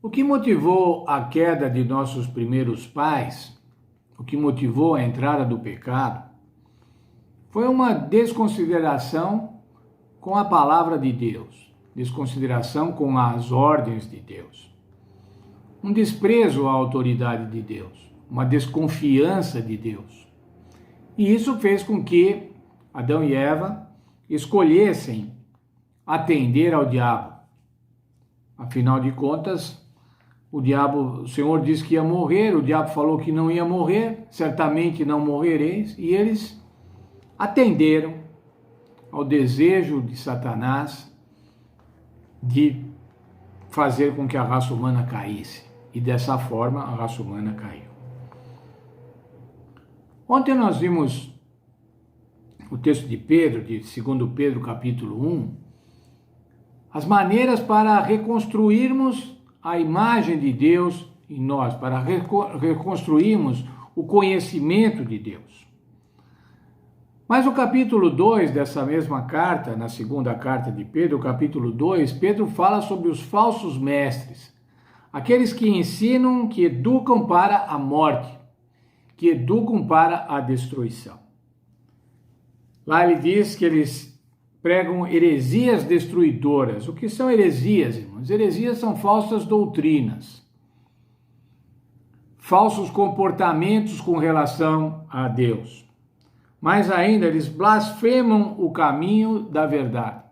O que motivou a queda de nossos primeiros pais, o que motivou a entrada do pecado, foi uma desconsideração com a palavra de Deus, desconsideração com as ordens de Deus, um desprezo à autoridade de Deus, uma desconfiança de Deus. E isso fez com que Adão e Eva escolhessem atender ao diabo. Afinal de contas, o Senhor disse que ia morrer, o diabo falou que não ia morrer, certamente não morrereis, e eles atenderam ao desejo de Satanás de fazer com que a raça humana caísse. E dessa forma a raça humana caiu. Ontem nós vimos o texto de Pedro, de 2 Pedro capítulo 1, as maneiras para reconstruirmos a imagem de Deus em nós, para reconstruirmos o conhecimento de Deus. Mas o capítulo 2 dessa mesma carta, na segunda carta de Pedro, o capítulo 2, Pedro fala sobre os falsos mestres, aqueles que ensinam, que educam para a morte, que educam para a destruição. Lá ele diz que eles pregam heresias destruidoras. O que são heresias, irmãos? Heresias são falsas doutrinas, falsos comportamentos com relação a Deus. Mais ainda, eles blasfemam o caminho da verdade.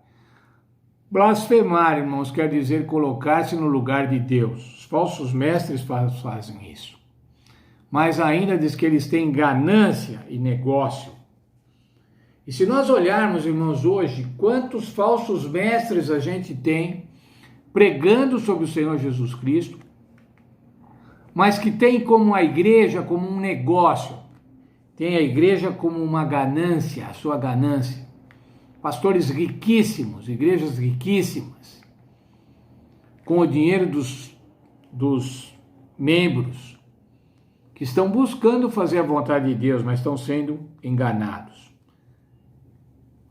Blasfemar, irmãos, quer dizer colocar-se no lugar de Deus. Os falsos mestres fazem isso. Mas ainda diz que eles têm ganância e negócio. E se nós olharmos, irmãos, hoje, quantos falsos mestres a gente tem pregando sobre o Senhor Jesus Cristo, mas que tem como a igreja como um negócio, tem a igreja como uma ganância, a sua ganância. Pastores riquíssimos, igrejas riquíssimas, com o dinheiro dos membros, que estão buscando fazer a vontade de Deus, mas estão sendo enganados.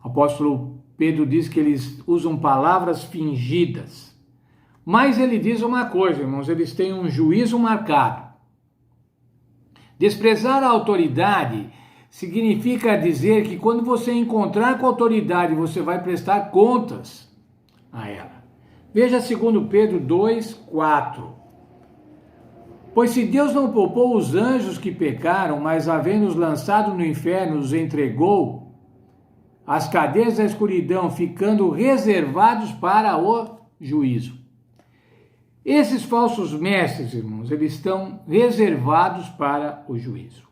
O apóstolo Pedro diz que eles usam palavras fingidas, mas ele diz uma coisa, irmãos, eles têm um juízo marcado. Desprezar a autoridade significa dizer que quando você encontrar com a autoridade, você vai prestar contas a ela. Veja 2 Pedro 2, 4. Pois se Deus não poupou os anjos que pecaram, mas havendo-os lançado no inferno, os entregou as cadeias da escuridão, ficando reservados para o juízo. Esses falsos mestres, irmãos, eles estão reservados para o juízo.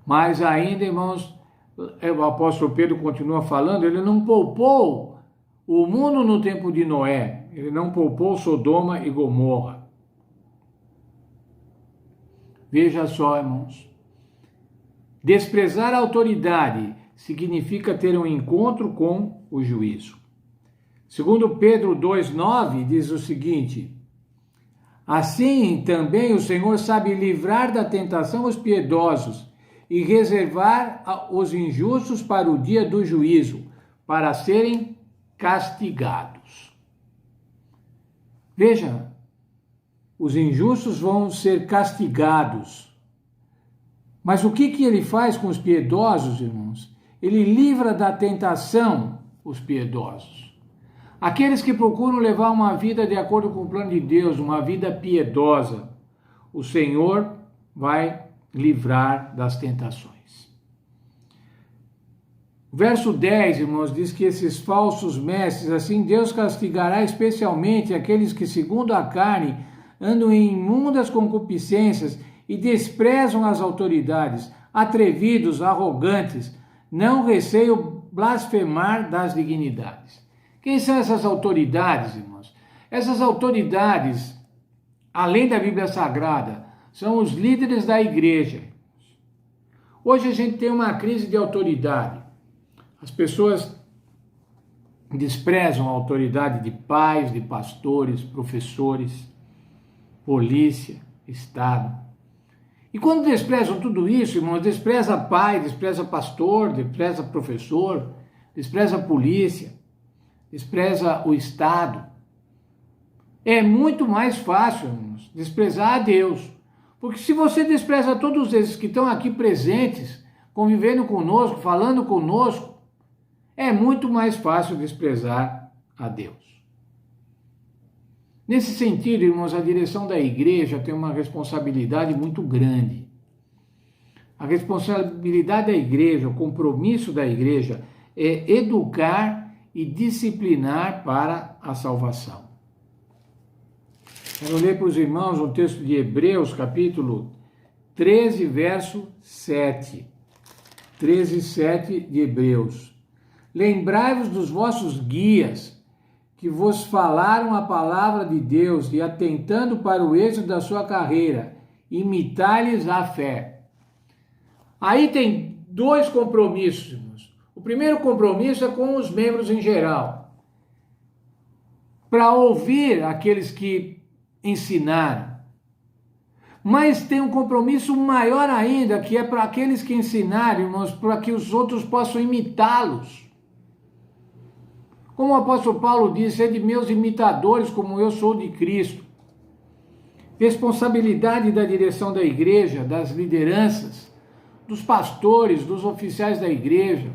Mas ainda, irmãos, o apóstolo Pedro continua falando, ele não poupou o mundo no tempo de Noé, ele não poupou Sodoma e Gomorra. Veja só, irmãos, desprezar a autoridade significa ter um encontro com o juízo. 2 Pedro 2,9 diz o seguinte: assim também o Senhor sabe livrar da tentação os piedosos e reservar os injustos para o dia do juízo, para serem castigados. Veja, os injustos vão ser castigados. Mas o que ele faz com os piedosos, irmãos? Ele livra da tentação os piedosos. Aqueles que procuram levar uma vida de acordo com o plano de Deus, uma vida piedosa, o Senhor vai livrar das tentações. O verso 10, irmãos, diz que esses falsos mestres, assim Deus castigará especialmente aqueles que, segundo a carne, andam em imundas concupiscências e desprezam as autoridades, atrevidos, arrogantes, não receiam blasfemar das dignidades. Quem são essas autoridades, irmãos? Essas autoridades, além da Bíblia Sagrada, são os líderes da igreja. Hoje a gente tem uma crise de autoridade. As pessoas desprezam a autoridade de pais, de pastores, professores, polícia, Estado. E quando desprezam tudo isso, irmãos, despreza pai, despreza pastor, despreza professor, despreza polícia, despreza o Estado. É muito mais fácil, irmãos, desprezar a Deus. Porque se você despreza todos esses que estão aqui presentes, convivendo conosco, falando conosco, é muito mais fácil desprezar a Deus. Nesse sentido, irmãos, a direção da igreja tem uma responsabilidade muito grande. A responsabilidade da igreja, o compromisso da igreja é educar e disciplinar para a salvação. Quero ler para os irmãos um texto de Hebreus, capítulo 13, verso 7. 13, 7 de Hebreus. Lembrai-vos dos vossos guias, que vos falaram a palavra de Deus, e atentando para o êxito da sua carreira, imitai-lhes a fé. Aí tem dois compromissos, irmãos. O primeiro compromisso é com os membros em geral, para ouvir aqueles que ensinaram. Mas tem um compromisso maior ainda, que é para aqueles que ensinaram, irmãos, para que os outros possam imitá-los. Como o apóstolo Paulo disse, sede meus imitadores, como eu sou de Cristo. Responsabilidade da direção da igreja, das lideranças, dos pastores, dos oficiais da igreja.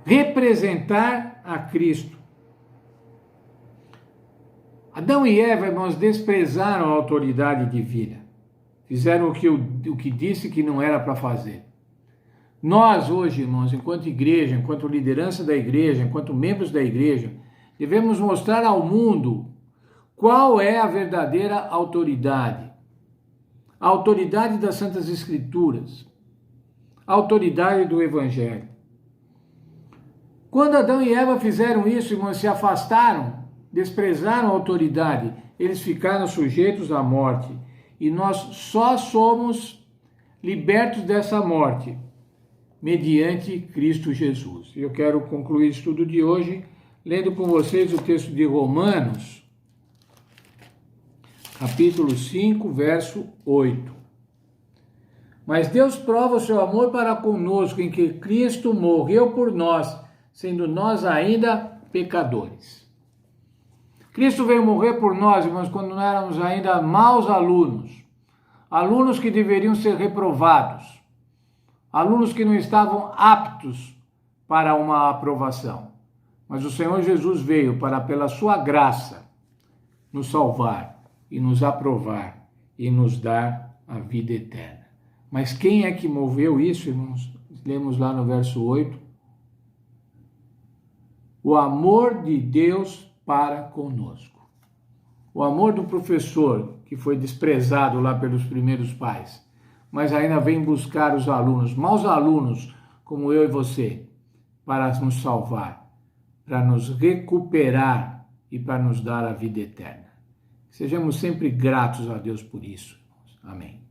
Representar a Cristo. Adão e Eva, irmãos, desprezaram a autoridade divina. Fizeram o que disse que não era para fazer. Nós hoje, irmãos, enquanto igreja, enquanto liderança da igreja, enquanto membros da igreja, devemos mostrar ao mundo qual é a verdadeira autoridade. A autoridade das Santas Escrituras. A autoridade do Evangelho. Quando Adão e Eva fizeram isso, irmãos, se afastaram, desprezaram a autoridade, eles ficaram sujeitos à morte. E nós só somos libertos dessa morte mediante Cristo Jesus. Eu quero concluir o estudo de hoje lendo com vocês o texto de Romanos, capítulo 5, verso 8. Mas Deus prova o seu amor para conosco em que Cristo morreu por nós, sendo nós ainda pecadores. Cristo veio morrer por nós, irmãos, quando nós éramos ainda maus alunos, alunos que deveriam ser reprovados, alunos que não estavam aptos para uma aprovação. Mas o Senhor Jesus veio para, pela sua graça, nos salvar e nos aprovar e nos dar a vida eterna. Mas quem é que moveu isso, irmãos? Lemos lá no verso 8. O amor de Deus para conosco. O amor do professor, que foi desprezado lá pelos primeiros pais, mas ainda vem buscar os alunos, maus alunos, como eu e você, para nos salvar, para nos recuperar e para nos dar a vida eterna. Sejamos sempre gratos a Deus por isso. Amém.